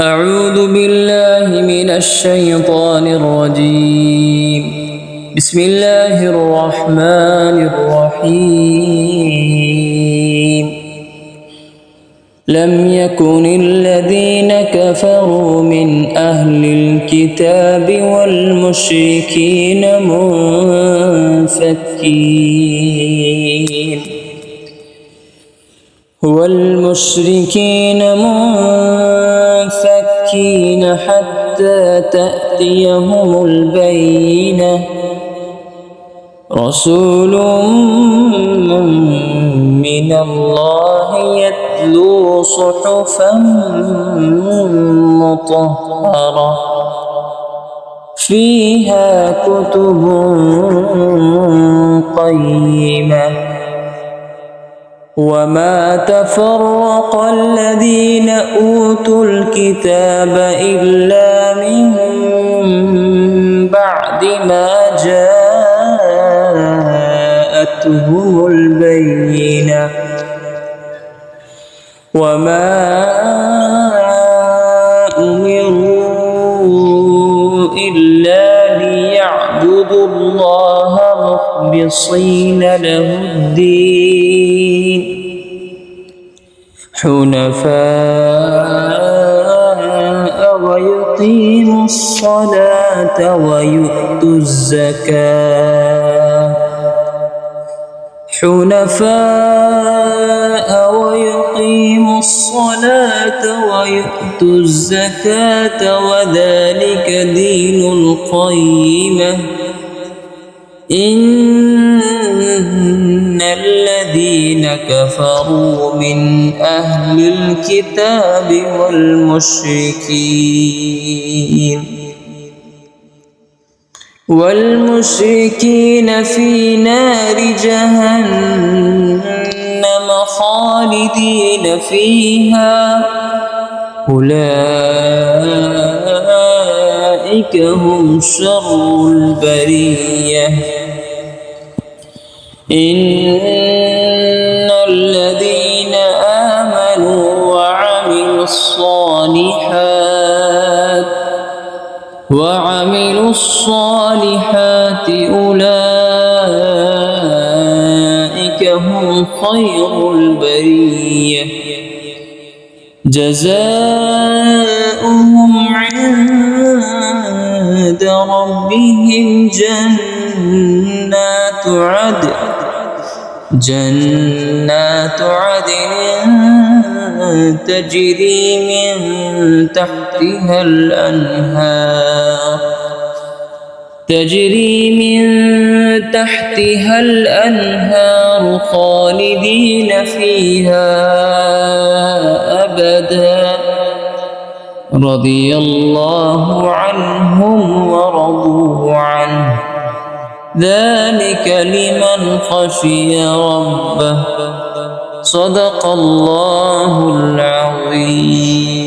أعوذ بالله من الشيطان الرجيم. بسم الله الرحمن الرحيم. لم يكن الذين كفروا من أهل الكتاب والمشركين منفكين حتى تأتيهم البينة. رسول من الله يتلو صحفا مطهرة فيها كتب قيمة. وما تفرق الذين أوتوا الكتاب إلا من بعد ما جاءتهم البينة. وما أمروا إلا ليعبدوا الله مخلصين له الدين حنفاء ويقيموا الصلاة ويؤتوا الزكاة وذلك دين القيمة. إن الذين كفروا من أهل الكتاب والمشركين في نار جهنم خالدين فيها أولئك هم شر البرية. إن الذين آمنوا وعملوا الصالحات أولئك هم خير البرية. جزاؤهم عند ربهم جنات عدن تجري من تحتها الأنهار خالدين فيها أبدا. رضي الله عنهم ورضوا عنه ذلك لمن خشي ربه. صدق الله العظيم.